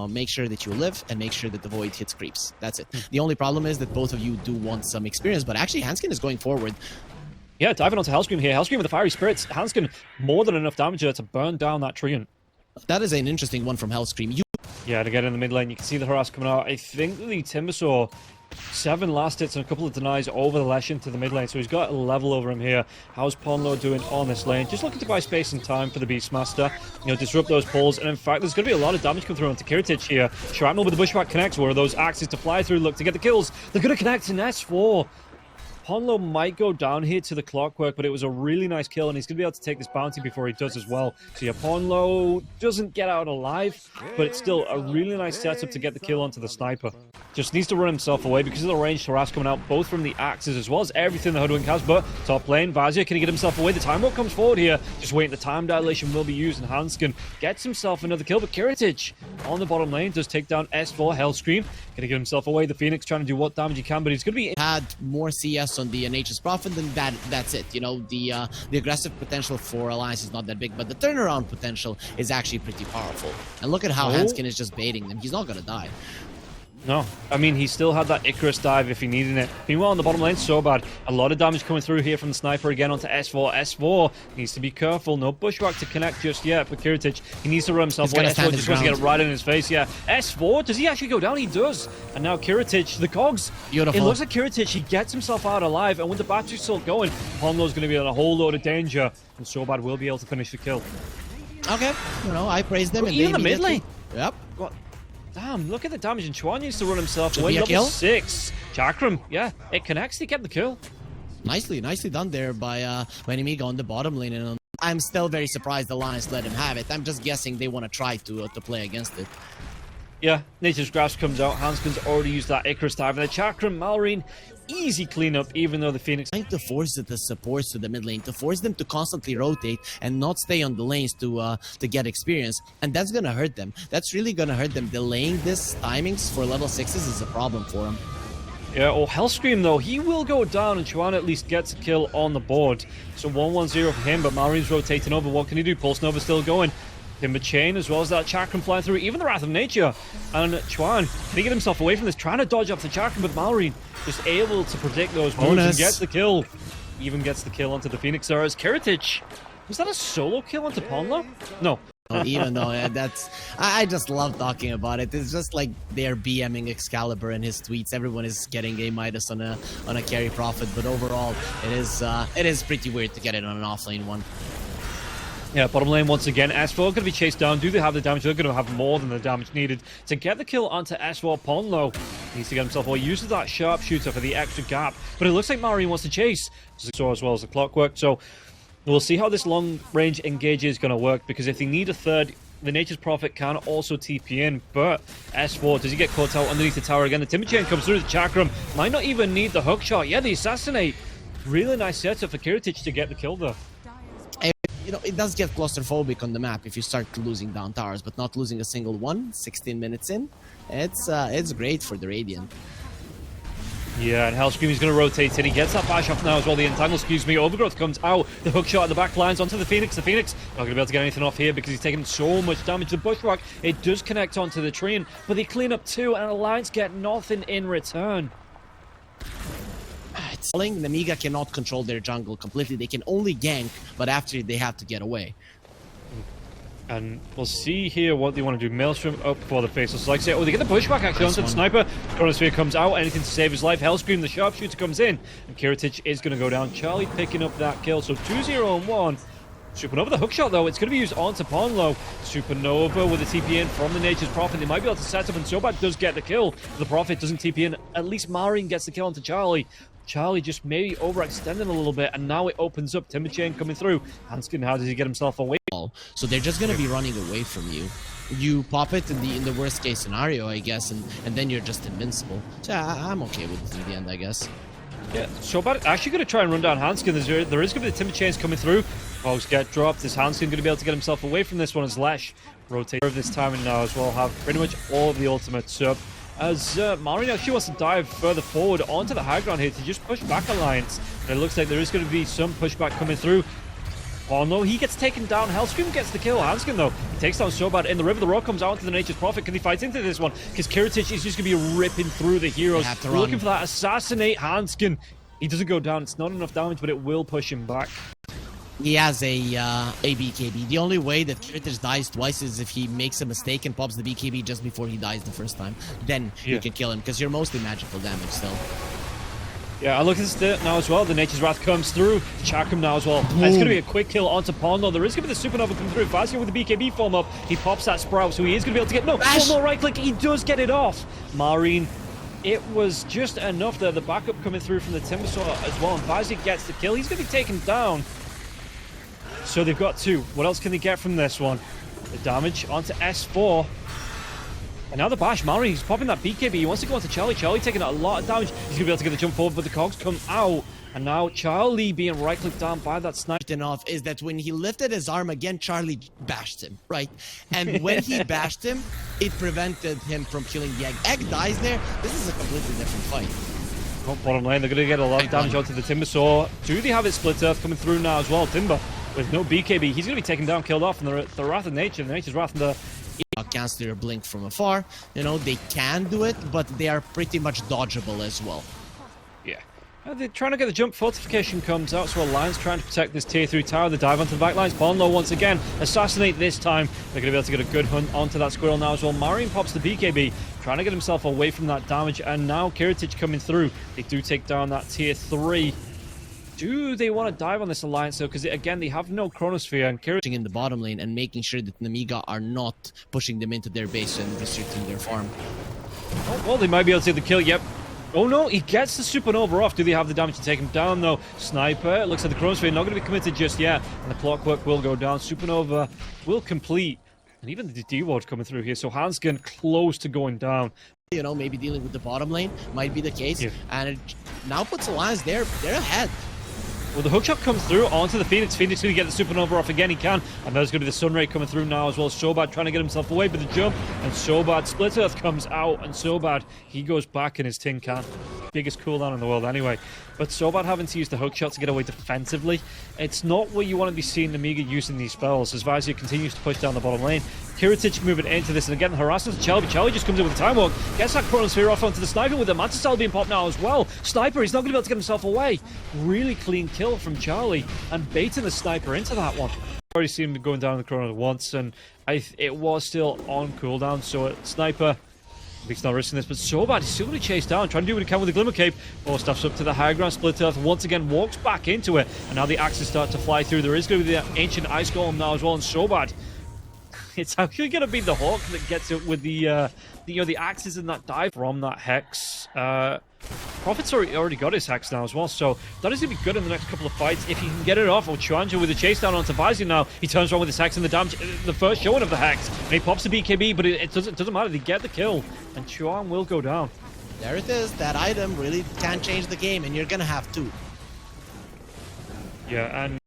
make sure that you live, and make sure that the Void hits creeps. That's it. The only problem is that both of you do want some experience, but actually Hanskin is going forward. Yeah, diving onto Hellscream here. Hellscream with the Fiery Spirits. Hanskin, more than enough damage there to burn down that Treant. That is an interesting one from Hellscream. Yeah, to get in the mid lane, you can see the harass coming out. I think the Timbersaw, 7 last hits and a couple of denies over the Lesh into the mid lane, so he's got a level over him here. How's Ponlo doing on this lane? Just looking to buy space and time for the Beastmaster, disrupt those pulls, and in fact, there's going to be a lot of damage come through onto Kiritich here. Shrapnel with the Bushwhack connects, where are those axes to fly through, look to get the kills. They're going to connect in S4. Ponlo might go down here to the Clockwork, but it was a really nice kill, and he's going to be able to take this bounty before he does as well. So yeah, Ponlo doesn't get out alive, but it's still a really nice setup to get the kill onto the Sniper. Just needs to run himself away because of the ranged harass coming out, both from the axes as well as everything the Hoodwink has. But top lane, Vazia, can he get himself away? The Time Warp comes forward here. Just waiting, the time dilation will be used, and Hanskin gets himself another kill. But Kiritich on the bottom lane does take down S4. Hellscream gonna get himself away. The Phoenix trying to do what damage he can, but he's gonna be had more CS on the Nature's Prophet, then that's it. The aggressive potential for Alliance is not that big, but the turnaround potential is actually pretty powerful. And look at how Hanskin is just baiting them. He's not gonna die. No, I mean, he still had that Icarus dive if he needed it. Meanwhile, on the bottom lane, so bad. A lot of damage coming through here from the Sniper again onto S4. S4 needs to be careful. No Bushwhack to connect just yet for Kiritich. He needs to run himself away. S4 just wants to get it right in his face, yeah. S4, does he actually go down? He does. And now Kiritich, the cogs. Beautiful. It looks like Kiritich, he gets himself out alive, and with the battery still going, Ponlo's going to be in a whole load of danger, and so bad will be able to finish the kill. Okay, I praise them. And even the mid lane. Yep. What? Damn, look at the damage, and Chuan needs to run himself Should away. be a Level kill? 6. Chakram, yeah, it connects, he get the kill. Nicely done there by NEMIGA on the bottom lane. And I'm still very surprised the Lions let him have it. I'm just guessing they want to try to play against it. Yeah, Nature's Grasp comes out. Hanskin's already used that Icarus dive, and the Chakram, Malrine, easy cleanup, even though the Phoenix... Trying to force the supports to the mid lane, to force them to constantly rotate and not stay on the lanes to get experience, and that's gonna hurt them. That's really gonna hurt them. Delaying this timings for level 6s is a problem for them. Yeah, Hellscream though, he will go down, and Chuan at least gets a kill on the board. So 1-1-0 for him, but Malrine's rotating over. What can he do? Pulse Nova's still going. Timber Chain, as well as that Chakram flying through, even the Wrath of Nature. And Chuan, can he get himself away from this? Trying to dodge off the Chakram, but Malrine just able to predict those moves and gets the kill. Even gets the kill onto the Phoenix Stars. Kiritich, was that a solo kill onto Ponlo? No. Even though that's... I just love talking about it. It's just like they're BMing Excalibur in his tweets. Everyone is getting a Midas on a carry profit, but overall, it is pretty weird to get it on an offlane one. Yeah, bottom lane once again. S4 going to be chased down. Do they have the damage? They're going to have more than the damage needed to get the kill onto S4. Ponlo needs to get himself away. Uses that sharpshooter for the extra gap, but it looks like Malrine wants to chase, so as well as the Clockwork. So we'll see how this long range engage is going to work, because if they need a third, the Nature's Prophet can also TP in, but S4, does he get caught out underneath the tower again? The Timber Chain comes through, the Chakram might not even need the hook shot. Yeah, the Assassinate. Really nice setup for Kiritich to get the kill there. It does get claustrophobic on the map if you start losing down towers, but not losing a single one 16 minutes in. It's great for the Radiant. Yeah, and Hellscream is going to rotate in. He gets that bash off now as well. The Entangle, Overgrowth comes out. The hook shot at the back lines onto the Phoenix. The Phoenix not going to be able to get anything off here because he's taking so much damage. The Bushwhack, it does connect onto the Treant, but they clean up too, and Alliance get nothing in return. Namiga cannot control their jungle completely. They can only gank, but after they have to get away. And we'll see here what they want to do. Maelstrom up for the Faceless. Like I say, they get the Bushwhack actually onto the Sniper. Chronosphere comes out, anything to save his life. Hellscream, the Sharpshooter, comes in, and Kiritich is going to go down. Charlie picking up that kill, so 2-0-1. Supernova, the hookshot though, it's going to be used onto Ponlo. Supernova with a TP in from the Nature's Prophet. They might be able to set up, and Sobat does get the kill. The Prophet doesn't TP in. At least Malrine gets the kill onto Charlie. Charlie just maybe overextending a little bit, and now it opens up. Timber Chain coming through. Hanskin, how does he get himself away? So they're just going to be running away from you. You pop it in the worst case scenario, I guess, and then you're just invincible. So I'm okay with it in the end, I guess. Yeah, Sobat actually going to try and run down Hanskin. There is going to be the Timber Chains coming through. Hogs get dropped. Is Hanskin going to be able to get himself away from this one as Lesh rotate this time and now as well? Have pretty much all of the ultimates up. As Malrine actually wants to dive further forward onto the high ground here to just push back Alliance. And it looks like there is going to be some pushback coming through. Oh no, he gets taken down. Hellscream gets the kill. Hanskin though, he takes down Sobad in the river. The rock comes out into the Nature's Prophet. Can he fight into this one? Because Kiritich is just going to be ripping through the heroes. We're looking for that assassinate Hanskin. He doesn't go down. It's not enough damage, but it will push him back. He has a BKB. The only way that Kiritich dies twice is if he makes a mistake and pops the BKB just before he dies the first time. Then you can kill him, because you're mostly magical damage still. Yeah, I look at this now as well. The Nature's Wrath comes through. Check him now as well. And it's going to be a quick kill onto Pondo. There is going to be the Supernova come through. Fazio with the BKB form up. He pops that Sprout, so he is going to be able to get... No, one more right click. He does get it off. Marine, it was just enough there. The backup coming through from the Timbersaw as well. And Fazio gets the kill. He's going to be taken down. So they've got two. What else can they get from this one? The damage onto S4. And now the bash, Maori, he's popping that BKB. He wants to go onto Charlie. Charlie taking a lot of damage. He's going to be able to get the jump forward, but the cogs come out. And now Charlie being right-clicked down by that sniper. Enough is that when he lifted his arm again, Charlie bashed him, right? And when he bashed him, it prevented him from killing the egg. Egg dies there. This is a completely different fight. Oh, bottom lane, they're going to get a lot of damage onto the Timbersaw. Do they have it split earth coming through now as well? Timber with no BKB. He's going to be taken down, killed off. And the Wrath of Nature, the Nature's Wrath and the... Cancel your blink from afar. You know, they can do it, but they are pretty much dodgeable as well. Yeah. They're trying to get the jump. Fortification comes out, so Alliance trying to protect this tier 3 tower. They dive onto the back lines. Bonlo once again. Assassinate this time. They're going to be able to get a good hunt onto that squirrel now as well. Marion pops the BKB, trying to get himself away from that damage. And now Kiritich coming through. They do take down that tier 3. Do they want to dive on this Alliance though? Because again, they have no Chronosphere and Kiritich in the bottom lane and making sure that Namiga are not pushing them into their base and restricting their farm. Oh, well, they might be able to take the kill. Yep. Oh no, he gets the Supernova off. Do they have the damage to take him down though? Sniper, looks like the Chronosphere not going to be committed just yet. And the Clockwork will go down. Supernova will complete. And even the D-Ward coming through here. So Hanskin close to going down. You know, maybe dealing with the bottom lane might be the case. Yeah. And it now puts Alliance there. They're ahead. Well, the hookshot comes through onto the Phoenix. Phoenix going to get the Supernova off again. He can. And there's going to be the Sunray coming through now as well. Sobad trying to get himself away with the jump. And Sobad, Split Earth comes out. And Sobad, he goes back in his tin can. Biggest cooldown in the world anyway. But Sobad having to use the hookshot to get away defensively. It's not what you want to be seeing Namiga using these spells. As Vazia continues to push down the bottom lane. Kiritich moving into this. And again, harassing Charlie. Charlie just comes in with a Time Walk. Gets that Chronosphere off onto the Sniper with the Mantis Cell being popped now as well. Sniper, he's not going to be able to get himself away. Really clean kill from Charlie. And baiting the Sniper into that one. I've already seen him going down the Chrono once. And it was still on cooldown. So Sniper... He's not risking this, but Sobad is still going to chase down, trying to do what he can with the Glimmer Cape. More stuff's up to the high ground. Split Earth once again walks back into it, and now the axes start to fly through. There is going to be the Ancient Ice Golem now as well, and Sobad. It's actually going to be the Hawk that gets it with the axes in that dive from that Hex. Prophet's already got his Hex now as well, so that is going to be good in the next couple of fights if he can get it off. Or Chuanja with the chase down onto Vazia now. He turns around with his Hex and the damage, the first showing of the Hex, and he pops the BKB, but it doesn't matter. They get the kill, and Chuan will go down. There it is. That item really can change the game, and you're going to have to. Yeah, and...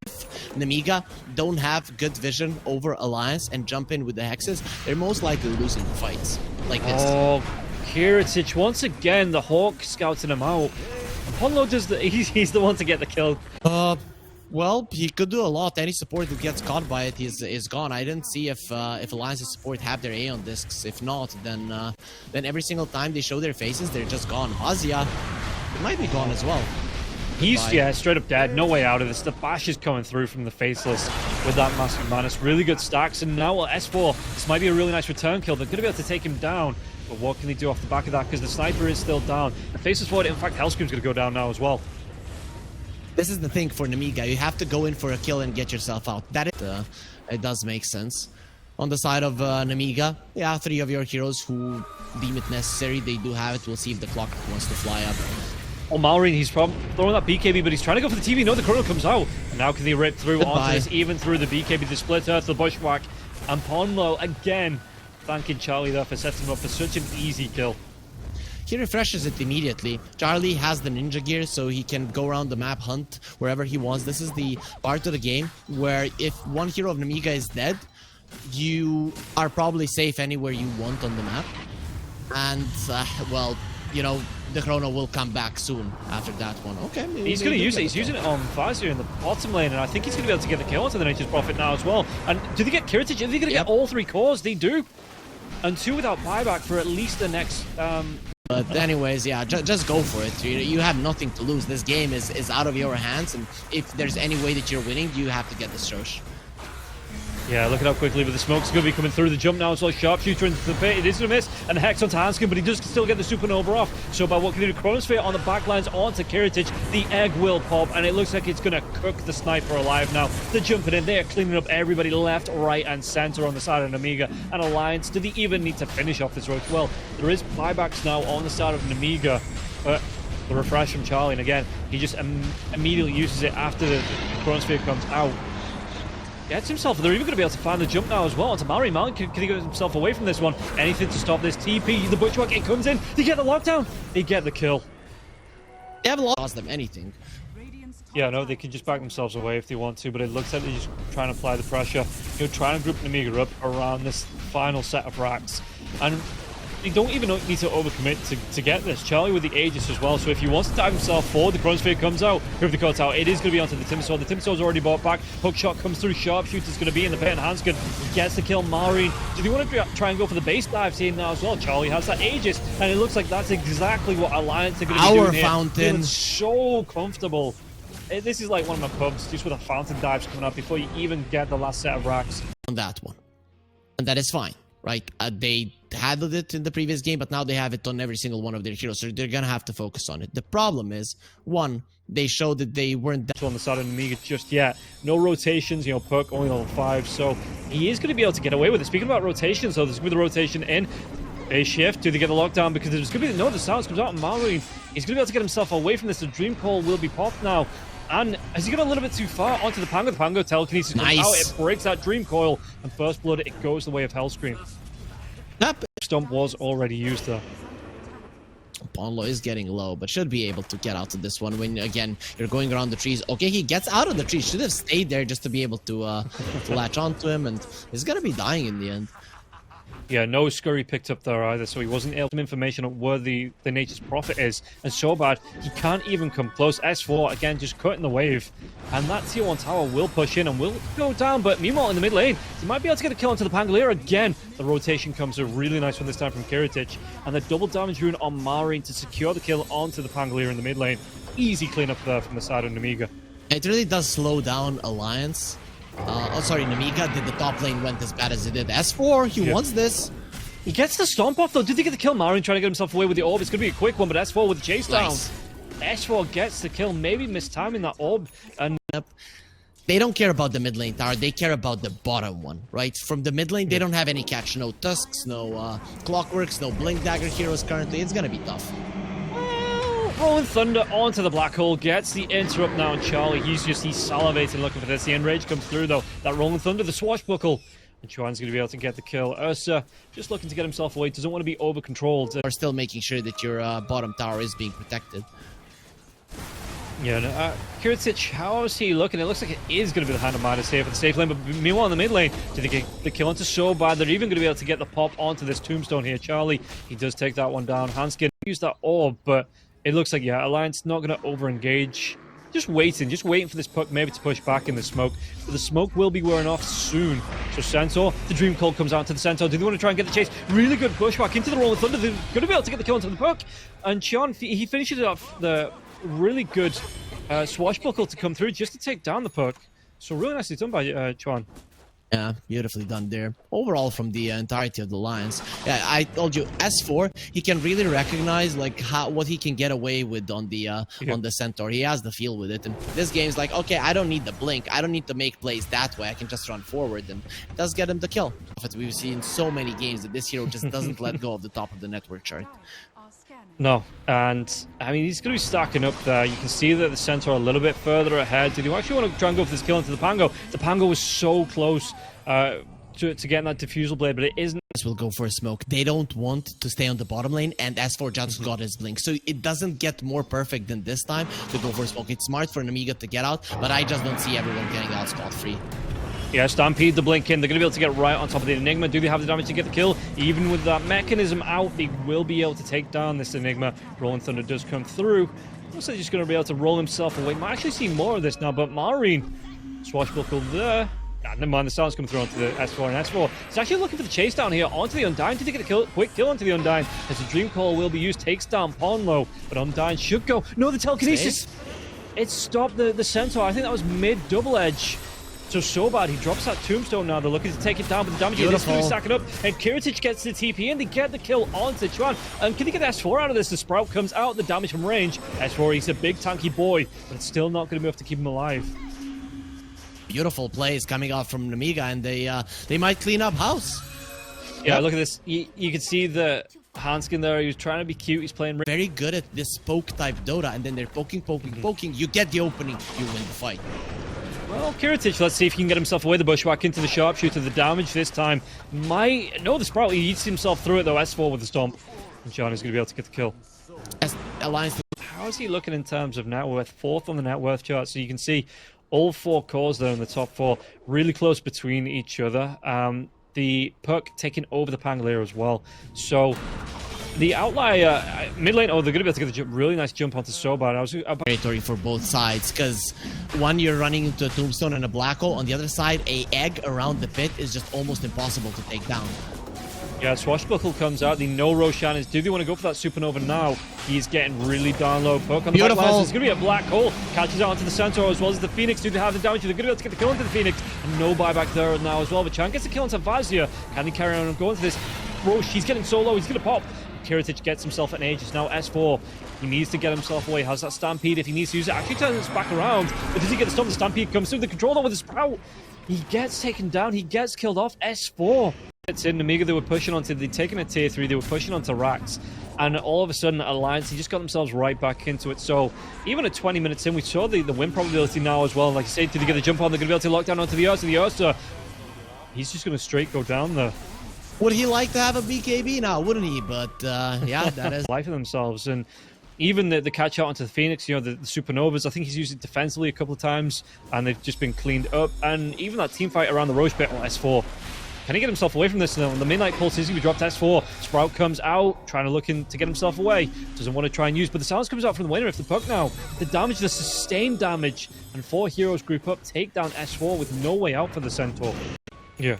Namiga don't have good vision over Alliance and jump in with the Hexes, they're most likely losing the fights like this. Oh, Kiritich once again, the Hawk scouting him out. Ponlo does he's the one to get the kill. Well, he could do a lot. Any support that gets caught by it is gone. I didn't see if Alliance's support have their Aeon discs. If not, then every single time they show their faces, they're just gone. Vazia, it might be gone as well. He's, straight up dead. No way out of this. The bash is coming through from the Faceless with that massive Manus. Really good stacks. And now S4, this might be a really nice return kill. They're going to be able to take him down. But what can they do off the back of that? Because the Sniper is still down. The Faceless forward, in fact, Hellscream's going to go down now as well. This is the thing for Namiga. You have to go in for a kill and get yourself out. That it does make sense. On the side of Namiga, yeah, 3 of your heroes who deem it necessary, they do have it. We'll see if the clock wants to fly up. Oh, Mallory, he's throwing that BKB, but he's trying to go for the TV. No, the Chrono comes out. And now can they rip through onto this, even through the BKB, the Split Earth, the Bushwhack. And Ponlo, again, thanking Charlie there for setting him up for such an easy kill. He refreshes it immediately. Charlie has the ninja gear, so he can go around the map, hunt wherever he wants. This is the part of the game where if one hero of Namiga is dead, you are probably safe anywhere you want on the map. And, well, you know, the chrono will come back soon after that one. Okay, he's going to use it. He's using it on Fazio in the bottom lane, and I think he's going to be able to get the kill onto the Nature's Prophet now as well. And do they get Kiritage? Are they going to get all 3 cores? They do. And 2 without buyback for at least the next... But anyways, yeah, just go for it. You have nothing to lose. This game is out of your hands, and if there's any way that you're winning, you have to get this Rosh. Yeah, look at how quickly, but the smoke's going to be coming through the jump now as well. Sharpshooter into the pit. It is going to miss, and Hex onto Hanskin, but he does still get the supernova off. So by what can he do? Chronosphere on the backlines onto Kiritage. The egg will pop, and it looks like it's going to cook the sniper alive now. They're jumping in. They are cleaning up everybody left, right, and center on the side of Namiga. And Alliance, do they even need to finish off this road? Well, there is buybacks now on the side of Namiga, but the refresh from Charlie, and again, he just immediately uses it after the Chronosphere comes out. Gets himself, they're even going to be able to find the jump now as well onto Mari. Mali, can he get himself away from this one? Anything to stop this TP, the Butchwhack, it comes in, they get the lockdown, they get the kill. They haven't lost them anything. Yeah, no, they can just back themselves away if they want to, but it looks like they're just trying to apply the pressure. You know, trying to group Namiga up around this final set of racks. And you don't even need to overcommit to get this. Charlie with the Aegis as well, so if he wants to dive himself forward, the Chronosphere comes out, whoever the cuts out, it is going to be onto the Timbersaw. The Timbersaw's already bought back, hookshot comes through, Sharpshooter's going to be in the pit, and Hanskin gets the kill. Marine, do they want to try and go for the base dive team now as well? Charlie has that Aegis, and it looks like that's exactly what Alliance are going to be doing here. Fountain. Feeling so comfortable. This is like one of my pubs, just with a fountain dives coming up before you even get the last set of racks. On that one. And that is fine. Right, they handled it in the previous game, but now they have it on every single one of their heroes, so they're gonna have to focus on it. The problem is, one, they showed that they weren't on the side of Namiga just yet. No rotations, you know, Puck only level 5, so he is going to be able to get away with it. Speaking about rotations, so there's going to be the rotation in. A shift, do they get the lockdown? Because there's going to be the sounds comes out, and Marine, he's going to be able to get himself away from this. The Dream Call will be popped now. And has he got a little bit too far onto the Pango? The Pango telekinesis comes out, it breaks that Dream Coil, and First Blood, it goes the way of Hellscream. Yep. Stomp was already used there. Ponlo is getting low, but should be able to get out of this one when, again, you're going around the trees. Okay, he gets out of the tree. Should have stayed there just to be able to latch onto him, and he's going to be dying in the end. Yeah, no Scurry picked up there either, so he wasn't able to get information on where the Nature's Prophet is. And so bad, he can't even come close. S4, again, just cutting the wave. And that Tier 1 tower will push in and will go down. But meanwhile, in the mid lane, he might be able to get a kill onto the Pangolier again. The rotation comes a really nice one this time from Kiritage. And the double damage rune on Marine to secure the kill onto the Pangolier in the mid lane. Easy cleanup there from the side of Namiga. It really does slow down Alliance. Namiga did the top lane went as bad as it did. S4, he wants this. He gets the stomp off though. Did they get the kill? Marin trying to get himself away with the orb. It's going to be a quick one, but S4 with the chase down. S4 gets the kill, maybe mistiming that orb. And they don't care about the mid lane tower, they care about the bottom one, right? From the mid lane, they don't have any catch. No Tusks, no Clockworks, no Blink Dagger heroes currently. It's going to be tough. Rolling Thunder onto the black hole, gets the interrupt now on Charlie. He's salivating looking for this. The Enrage comes through though. That Rolling Thunder, the swashbuckle. And Chuan's going to be able to get the kill. Ursa just looking to get himself away. Doesn't want to be over-controlled. Or still making sure that your bottom tower is being protected. Yeah, no, Kiritage, how is he looking? It looks like it is going to be the hand of Midas here for the safe lane, but meanwhile in the mid lane, do they get the kill onto so bad? They're even going to be able to get the pop onto this tombstone here. Charlie, he does take that one down. Hanskin used that orb, but it looks like, yeah, Alliance not going to over-engage. Just waiting for this puck maybe to push back in the smoke. But the smoke will be wearing off soon. So Centaur, the Dream Call comes out to the Centaur. Do they want to try and get the chase? Really good pushback into the Rolling Thunder. They're going to be able to get the kill onto the puck. And Chuan, he finishes off the really good swashbuckle to come through just to take down the puck. So really nicely done by Chuan. Yeah, beautifully done there. Overall, from the entirety of the Lions, yeah, I told you, S4, he can really recognize like what he can get away with on the Centaur. He has the feel with it, and this game's like, okay, I don't need the blink, I don't need to make plays that way. I can just run forward, and it does get him the kill. We've seen so many games that this hero just doesn't let go of the top of the network chart. No, and I mean, he's going to be stacking up there. You can see that the Centaur a little bit further ahead. Did you actually want to try and go for this kill into the Pango? The Pango was so close to getting that diffusal blade, but it isn't. This will go for a smoke. They don't want to stay on the bottom lane, and S4 just got his blink. So it doesn't get more perfect than this time to go for a smoke. It's smart for Namiga to get out, but I just don't see everyone getting out scot-free. Yeah, Stampede the blink in. They're going to be able to get right on top of the Enigma. Do they have the damage to get the kill? Even with that mechanism out, they will be able to take down this Enigma. Rolling Thunder does come through. Looks like he's just going to be able to roll himself away. Might actually see more of this now, but Marine, swashbuckle there. Never mind, the sound's coming through onto the S4 and S4. He's actually looking for the chase down here onto the Undying. Did he get a kill? Quick kill onto the Undying as the Dream Call will be used. Takes down Ponlo, but Undying should go. No, the telekinesis. It stopped the Centaur. I think that was mid-double edge. So bad. He drops that tombstone now. They're looking to take it down, but the damage is going to stack it up. And Kiritich gets the TP in. They get the kill onto Chuan. And can he get S4 out of this? The Sprout comes out, the damage from range. S4, he's a big tanky boy, but it's still not going to be enough to keep him alive. Beautiful plays coming out from Namiga, and they might clean up house. Yeah, look at this. You can see the Hanskin there. He was trying to be cute. He's playing very good at this poke type Dota, and then they're poking. You get the opening, you win the fight. Well, Kiritich, let's see if he can get himself away the bushwhack into the sharpshooter. The damage this time might... No, the Sprout, he eats himself through it though. S4 with the stomp. And John is going to be able to get the kill. Alliance. How is he looking in terms of net worth? Fourth on the net worth chart. So you can see all 4 cores there in the top 4. Really close between each other. The Puck taking over the Pangolier as well. So... The outlier, mid lane, they're going to be able to get the really nice jump onto Sobat. I was territory for both sides, because one, you're running into a tombstone and a black hole. On the other side, a egg around the pit is just almost impossible to take down. Yeah, Swashbuckle comes out. They know Roshan is. Do they want to go for that supernova now? He's getting really down low. Poke on the back lines. There's going to be a black hole. Catches out onto the Centaur as well as the Phoenix. Do they have the damage? They're going to be able to get the kill into the Phoenix. And no buyback there now as well. But Chan gets the kill into Vazia. Can he carry on and go into this? Roche, he's getting so low. He's going to pop. Kiritich gets himself an Aegis. Now S4, he needs to get himself away. Has that Stampede if he needs to use it. Actually turns back around. But does he get the stop? The Stampede comes through the controller with the Sprout. He gets taken down. He gets killed off. S4. It's in Namiga. They were pushing onto... They'd taken a tier 3. They were pushing onto Rax. And all of a sudden, Alliance, he just got themselves right back into it. So even at 20 minutes in, we saw the win probability now as well. Like I say, did they get the jump on? They're going to be able to lock down onto the Ursa. The Ursa, he's just going to straight go down there. Would he like to have a BKB now, wouldn't he? But, yeah, that is... life of themselves. And even the catch out onto the Phoenix, you know, the Supernovas, I think he's used it defensively a couple of times, and they've just been cleaned up. And even that team fight around the Roche pit, S4. Can he get himself away from this? No, the Midnight Pulse is going to be dropped S4. Sprout comes out, trying to look in to get himself away. Doesn't want to try and use, but the silence comes out from the winner. If the Puck now, the damage, the sustained damage, and 4 heroes group up, take down S4 with no way out for the Centaur. Yeah.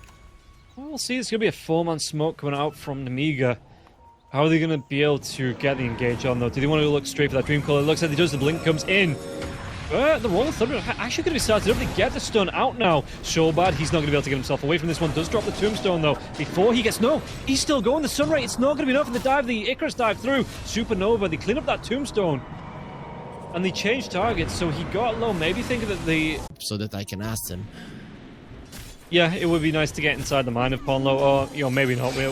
Well, we'll see. There's going to be a 4-man smoke coming out from Namiga. How are they going to be able to get the engage on, though? Do they want to look straight for that Dream Call? It looks like they does. The blink comes in. The Rolling Thunder actually going to be started up. They get the stun out now. So bad. He's not going to be able to get himself away from this one. Does drop the Tombstone, though. Before he gets... No, he's still going. The Sunray, it's not going to be enough. And the dive, the Icarus dive through. Supernova, they clean up that Tombstone. And they change targets, so he got low. Maybe thinking that the... So that I can ask him. Yeah, it would be nice to get inside the mind of Ponlo, or, you know, maybe not. We're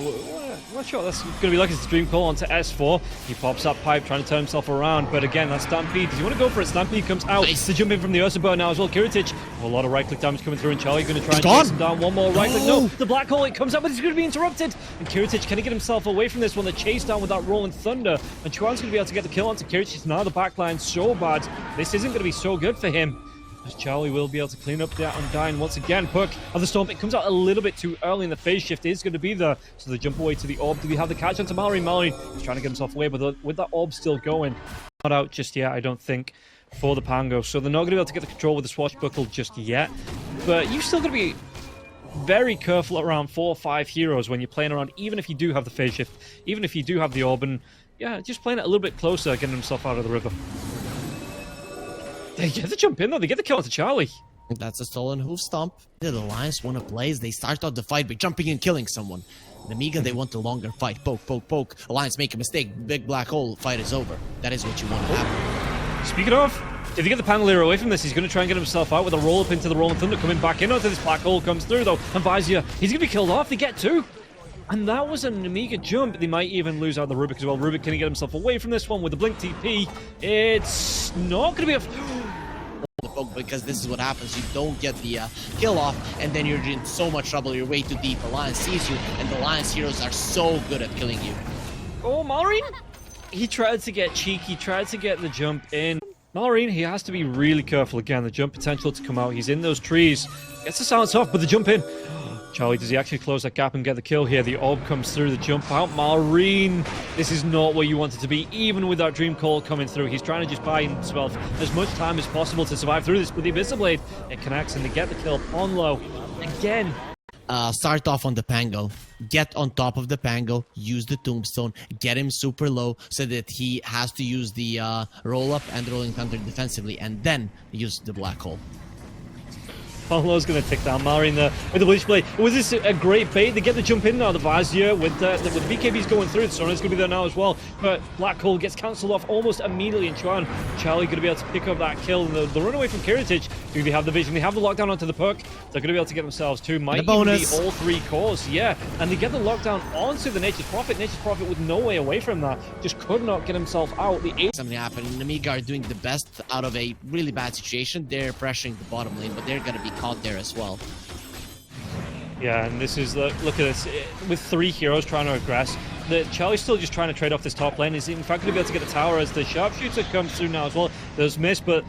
not sure that's going to be like his Dream Call onto S4. He pops that pipe, trying to turn himself around, but again, that Stampede. Does he want to go for it? Stampede comes out to jump in from the Ursa Bird now as well. Kiritich, a lot of right-click damage coming through, and Charlie going to try and chase him down. One more right-click. No, the Black Hole, it comes out, but he's going to be interrupted. And Kiritich, can he get himself away from this one? The chase down with that Rolling Thunder, and Chuan's going to be able to get the kill onto Kiritich. Now the backline so bad. This isn't going to be so good for him. As Charlie will be able to clean up that Undying once again. Puck of the Stomp. It comes out a little bit too early, and the phase shift is going to be there. So they jump away to the Orb. Do we have the catch onto Mallory? Mallory is trying to get himself away, but with that Orb still going. Not out just yet, I don't think, for the Pango. So they're not going to be able to get the control with the Swashbuckle just yet. But you've still got to be very careful around 4 or 5 heroes when you're playing around, even if you do have the phase shift, even if you do have the Orb, and yeah, just playing it a little bit closer, getting himself out of the river. They get the jump in, though. They get the kill to Charlie. That's a stolen hoof stomp. The Alliance want to play. They start out the fight by jumping and killing someone. Namiga, they want the longer fight. Poke, poke, poke. Alliance make a mistake. Big black hole. Fight is over. That is what you want to happen. Speaking of, if you get the Pangolier away from this, he's going to try and get himself out with a roll-up into the Rolling Thunder. Coming back in onto this black hole comes through, though. And Vizia, he's going to be killed off. They get 2. And that was a Namiga jump. They might even lose out the Rubik as well. Rubik, can he get himself away from this one with the Blink TP? It's not going to be a... Because this is what happens. You don't get the kill off, and then you're in so much trouble. You're way too deep. Alliance sees you, and the Alliance heroes are so good at killing you. Oh, Mallory! He tried to get cheeky, tried to get the jump in. Marine, he has to be really careful again. The jump potential to come out. He's in those trees. Gets the silence off, but the jump in. Charlie, does he actually close that gap and get the kill here? The orb comes through, the jump out. Marine, this is not where you want it to be, even with that Dream Call coming through. He's trying to just buy himself as much time as possible to survive through this. With the Abyssal Blade, it connects and they get the kill on low. Again. Start off on the Pango, get on top of the Pango, use the Tombstone, get him super low so that he has to use the roll up and Rolling Thunder defensively, and then use the Black Hole. Paulo's going to take down Marine there with the Bleach Blade. Was this a great bait? They get the jump in now, the Vizier with BKBs going through. The Sona's going to be there now as well. But Black Hole gets cancelled off almost immediately, and Charlie going to be able to pick up that kill. And the runaway from Kiritich, do they have the vision? They have the lockdown onto the perk. They're going to be able to get themselves two. Might even be all three cores, yeah. And they get the lockdown onto the Nature's Prophet. Nature's Prophet with no way away from that. Just could not get himself out. Something happened. Namiga are doing the best out of a really bad situation. They're pressuring the bottom lane, but they're going to be caught there as well. Yeah, and this is, look at this, with three heroes trying to aggress, Charlie's still just trying to trade off this top lane. He's in fact going to be able to get the tower as the Sharpshooter comes through now as well. There's miss, but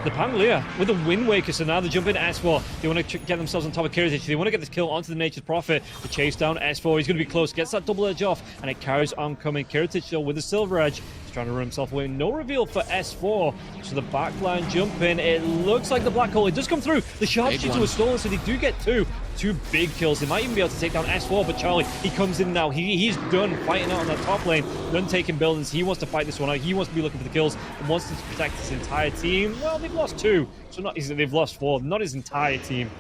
the Pangolier with the Wind Waker, so now they jump in S4. They want to get themselves on top of Kiritich. They want to get this kill onto the Nature's Prophet. The chase down S4, he's going to be close, gets that double edge off, and it carries on coming. Kiritich though with the Silver Edge. He's trying to run himself away. No reveal for S4. So the backline jump in. It looks like the Black Hole. It does come through. The Sharpshooter was stolen, so they do get two big kills. They might even be able to take down S4, but Charlie, he comes in now. He's done fighting out on that top lane, done taking buildings. He wants to fight this one out. He wants to be looking for the kills and wants to protect his entire team. Well, they've lost two, so they've lost four. Not his entire team,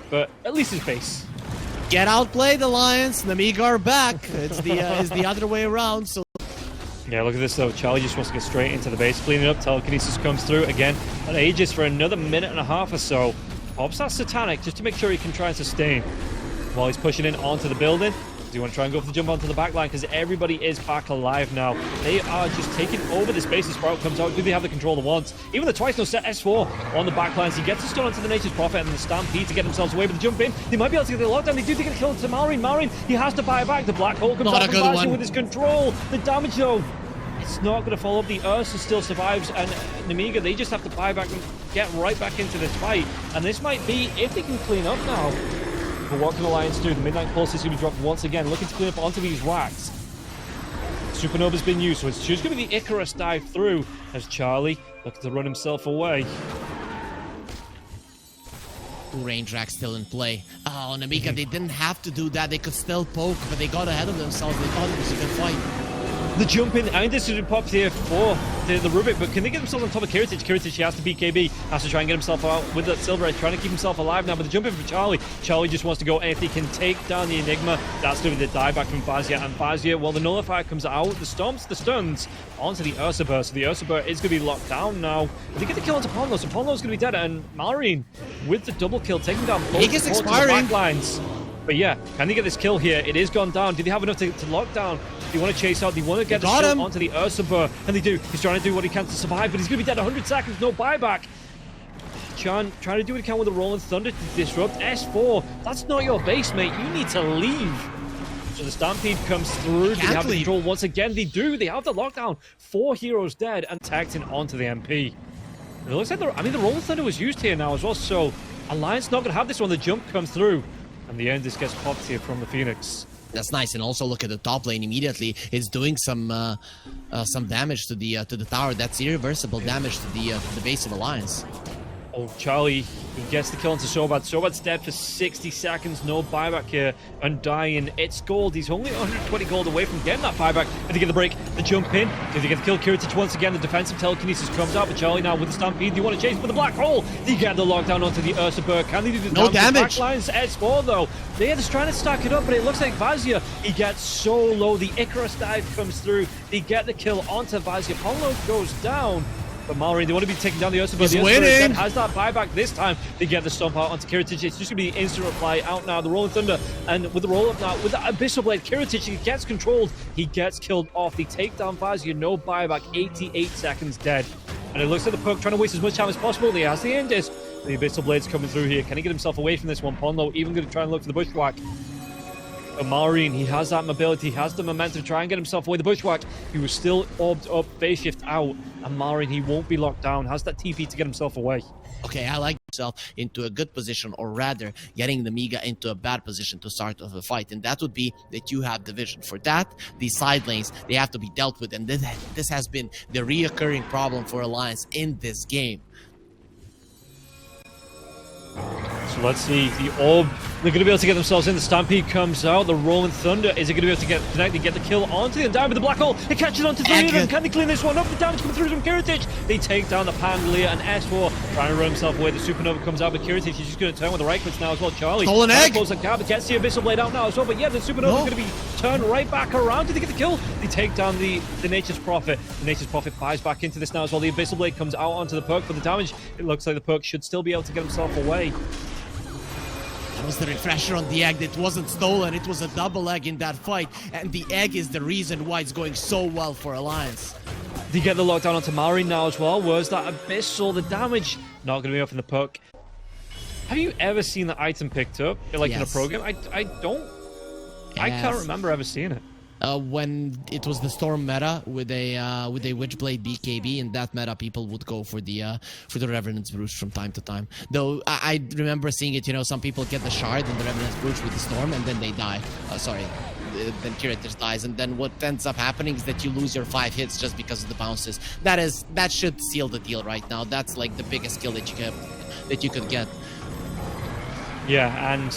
but at least his base. Get outplayed, Alliance. Namiga are back. It's the other way around. So. Yeah, look at this though. Charlie just wants to get straight into the base, cleaning up. Telekinesis comes through again. And Aegis for another minute and a half or so. Pops that Satanic just to make sure he can try and sustain while he's pushing in onto the building. Does he want to try and go for the jump onto the back line? Because everybody is back alive now. They are just taking over the space as Sprout comes out. Do they have the control they want? Even the twice no set S4 on the back lines. He gets a stun onto the Nature's Prophet and the Stampede to get themselves away with the jump in. They might be able to get the lockdown. They do get a kill into Marine. Marine, he has to buy back. The Black Hole comes out from Bastion with his control. The damage though, it's not going to follow up. The Ursa still survives, and Namiga, they just have to buy back and get right back into this fight. And this might be, if they can clean up now. But what can Alliance do? The Midnight Pulse is going to be dropped once again, looking to clean up onto these racks. Supernova's been used, so it's just going to be the Icarus dive through as Charlie looking to run himself away. Two range racks still in play. Oh, Namiga, they didn't have to do that. They could still poke, but they got ahead of themselves. They thought it was a good fight. The jump in, I mean, this is popped here for the Rubik, but can they get themselves on top of Kiritich? Kiritich, he has to BKB, has to try and get himself out with that Silver Edge, trying to keep himself alive now, but the jump in for Charlie. Charlie just wants to go, and if he can take down the Enigma, that's going to be the dieback from Fazia, and Fazia, well, the Nullifier comes out, the stomps, the stuns, onto the Ursa Burst, so the Ursa Burst is going to be locked down now. But they get the kill onto Ponlo, so Ponlo's going to be dead, and Marine, with the double kill, taking down both the back lines. But yeah, can they get this kill here? It is gone down. Do they have enough to lock down? They want to chase out. They want to get the shot onto the Ursubur. And they do. He's trying to do what he can to survive, but he's going to be dead 100 seconds. No buyback. Chan trying to do what he can with the Rolling Thunder to disrupt. S4, that's not your base, mate. You need to leave. So the Stampede comes through. Do they have the control once again? They do. They have the lockdown. 4 heroes dead and tagged in onto the MP. And it looks like the Rolling Thunder was used here now as well. So Alliance not going to have this one. The jump comes through. And the end just gets popped here from the Phoenix. That's nice, and also look at the top lane immediately. It's doing some damage to the tower. That's irreversible damage to the base of Alliance. Oh, Charlie, he gets the kill into Sobat. Sobat's dead for 60 seconds. No buyback here. Undying. It's gold. He's only 120 gold away from getting that buyback. Did they get the break? The jump in. Did they get the kill? Kiritich once again. The defensive telekinesis comes out. But Charlie now with the Stampede. They want to chase for the Black Hole. They get the lockdown onto the Ursa Burr. Can they do the damage? Backlines S4 though. They're just trying to stack it up, but it looks like Vazia, he gets so low. The Icarus dive comes through. They get the kill onto Vazia. Ponlo goes down. But Mallory, they want to be taking down the Ursa, but the Ursa has that buyback this time. They get the stomp out onto Kiritich. It's just going to be instant reply out now. The Rolling Thunder, and with the roll up now, with the Abyssal Blade, Kiritich, he gets controlled. He gets killed off. They take down Vazia, no buyback, 88 seconds dead. And it looks like the Puck trying to waste as much time as possible. He has the Indis. The Abyssal Blade's coming through here. Can he get himself away from this one? Ponlo even going to try and look for the Bushwhack. But Marine, he has that mobility, he has the momentum to try and get himself away. The bushwhack, he was still orbed up, phase shift out. And Marine, he won't be locked down, has that TP to get himself away. Okay, I like himself into a good position, or rather getting the Namiga into a bad position to start off a fight, and that would be that you have the vision. For that, these side lanes, they have to be dealt with, and this has been the reoccurring problem for Alliance in this game. So let's see, the orb, they're going to be able to get themselves in. The Stampede comes out, the Rolling Thunder, is it going to be able to get connected, get the kill onto the Undying with the Black Hole? It catches onto three of them. Can they clean this one up? The damage coming through from Kiritich. They take down the Pangolier and S4, trying to run himself away. The Supernova comes out, but Kiritich is just going to turn with the right clicks now as well. Charlie, stolen egg. Close the gap, gets the Abyssal Blade out now as well, but yeah, the Supernova is going to be turned right back around. Did they get the kill? They take down the Nature's Prophet. The Nature's Prophet buys back into this now as well. The Abyssal Blade comes out onto the perk for the damage. It looks like the perk should still be able to get himself away. That was the refresher on the egg that wasn't stolen. It was a double egg in that fight, and the egg is the reason why it's going so well for Alliance. They get the lockdown onto Marine now as well. Where's that Abyssal? The damage not going to be up in the perk. Have you ever seen the item picked up, like in a pro game? I don't. Yes. I can't remember ever seeing it. When it was the Storm meta with a Witchblade BKB, in that meta people would go for the Revenant's Brooch from time to time. Though I remember seeing it, you know, some people get the Shard and the Revenant's Brooch with the Storm and then they die. Then Kiritich dies, and then what ends up happening is that you lose your 5 hits just because of the bounces. That should seal the deal right now. That's like the biggest kill that you could get. Yeah, and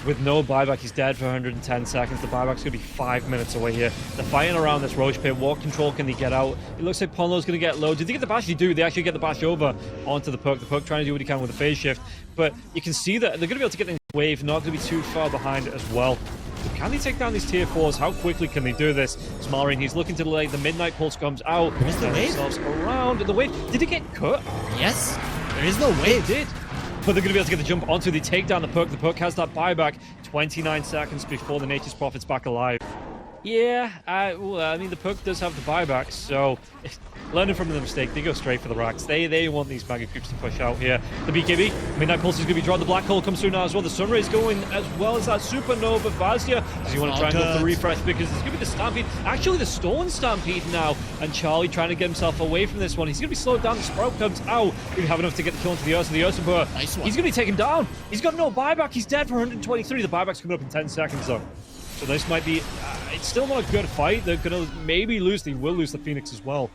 with no buyback, he's dead for 110 seconds. The buyback's going to be 5 minutes away here. They're fighting around this Roche pit. What control can they get out? It looks like Ponlo's going to get low. Did they get the bash? They do. They actually get the bash over onto the perk. The perk trying to do what he can with the phase shift. But you can see that they're going to be able to get in the wave, not going to be too far behind it as well. So can they take down these tier 4s? How quickly can they do this? Smarring, he's looking to delay. The Midnight Pulse comes out. Where's the wave? Around the wave. Did it get cut? Yes. There is no wave. It did. But they're going to be able to get the jump onto. They take down the perk. The perk has that buyback 29 seconds before the Nature's Prophet's back alive. Yeah, I mean, the perk does have the buyback, so learning from the mistake, they go straight for the racks. They want these mega creeps to push out here. The BKB, Midnight Pulse is going to be drawn. The Black Hole comes through now as well. The Sunray's going as well as that Supernova. Vazia, does he want to try and go for the refresh? Because it's going to be the Stampede. Actually, the Stolen Stampede now. And Charlie trying to get himself away from this one. He's going to be slowed down. The Sprout comes out. We have enough to get the kill into the Ursa. The Ursa, but nice one. He's going to be taken down. He's got no buyback. He's dead for 123. The buyback's coming up in 10 seconds, though. So this might be, it's still not a good fight. They're going to maybe lose. They will lose the Phoenix as well.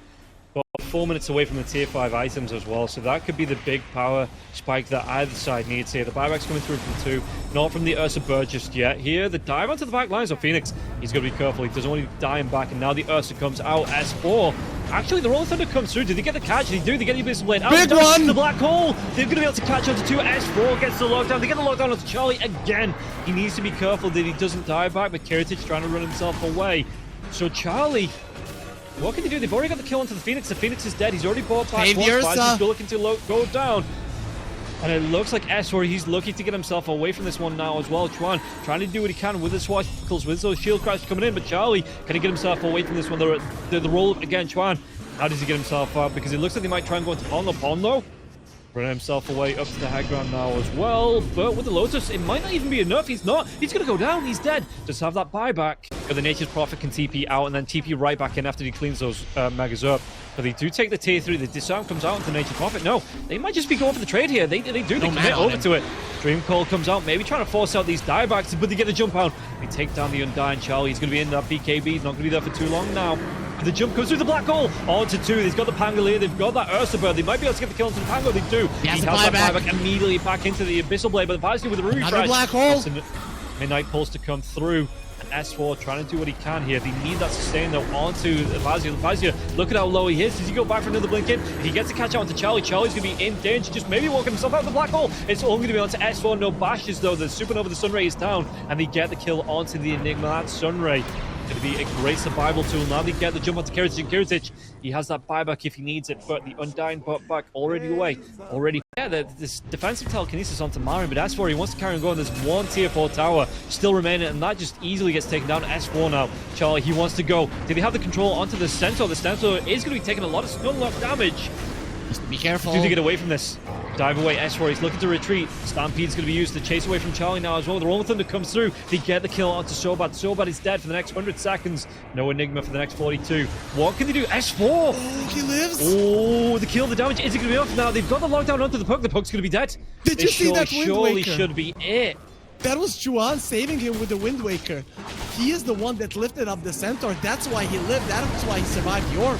But 4 minutes away from the tier 5 items as well. So that could be the big power spike that either side needs here. The buyback's coming through from 2. Not from the Ursa Bird just yet. Here, the dive onto the back lines of Phoenix. He's going to be careful. He doesn't want to die him back. And now the Ursa comes out. S4. Actually, the Rolling Thunder comes through. Did they get the catch? They do. They get the Abyssal Blade out. Big one! The Black Hole. They're going to be able to catch onto 2. S4 gets the lockdown. They get the lockdown onto Charlie again. He needs to be careful that he doesn't die back. But Kiritich trying to run himself away. So Charlie, what can they do? They've already got the kill onto the Phoenix. The Phoenix is dead. He's already bought back. He's still looking to go down. And it looks like S4, he's looking to get himself away from this one now as well. Chuan trying to do what he can with the swashbuckles, with those shield crashes coming in. But Charlie, can he get himself away from this one? The roll again, Chuan. How does he get himself out? Because it looks like they might try and go into Ponlo. Ponlo running himself away up to the high ground now as well. But with the Lotus, it might not even be enough. He's not. He's going to go down. He's dead. Just have that buyback. But the Nature's Prophet can TP out and then TP right back in after he cleans those megas up. But they do take the tier 3. The disarm comes out into the Nature's Prophet. No, they might just be going for the trade here. They do. They commit over to it. Dream Call comes out, maybe trying to force out these diebacks, but they get the jump out. They take down the Undying Charlie. He's going to be in that BKB. He's not going to be there for too long now. The jump goes through the Black Hole onto 2. They've got the Pangolier. They've got that Ursa Bird. They might be able to get the kill into the Pango. They do. He has that buyback immediately back into the Abyssal Blade, but the Vazia with the refresh. Another Black Hole. Midnight Pulse to come through. And S4 trying to do what he can here. They need that sustain though onto Vazia. Vazia, look at how low he is. Does he go back for another blink in? If he gets to catch out onto Charlie, Charlie's going to be in danger. Just maybe walking himself out of the Black Hole. It's only going to be onto S4. No bashes though. The Supernova, the Sunray is down. And they get the kill onto the Enigma. That Sunray going to be a great survival tool. Now they get the jump onto Kiritich. And Kiritich, he has that buyback if he needs it. But the Undying bot back already away. Yeah, this defensive telekinesis onto Marin, but S4, he wants to carry on going. There's one tier 4 tower still remaining, and that just easily gets taken down. S4 now. Charlie, he wants to go. Did he have the control onto the Centaur? The Centaur is going to be taking a lot of stun lock damage. Just be careful. Do they get away from this? Dive away, S4, he's looking to retreat. Stampede's going to be used to chase away from Charlie now as well. The Rolling Thunder comes through. They get the kill onto Sobat. Sobat is dead for the next 100 seconds. No Enigma for the next 42. What can they do? S4! Oh, he lives! Oh, the kill, the damage isn't going to be enough now. They've got the lockdown onto the puck. The puck's going to be dead. Did you see that Wind surely Waker? should be it. That was Juan saving him with the Wind Waker. He is the one that lifted up the Centaur. That's why he lived. That's why he survived York.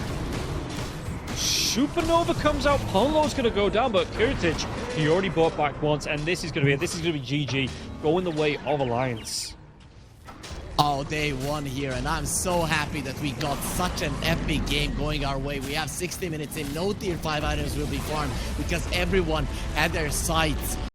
Supernova comes out. Ponlo's going to go down, but Kiritic, he already bought back once, and this is going to be GG, going the way of Alliance. Oh, they won here, and I'm so happy that we got such an epic game going our way. We have 60 minutes in. No tier 5 items will be farmed because everyone had their sights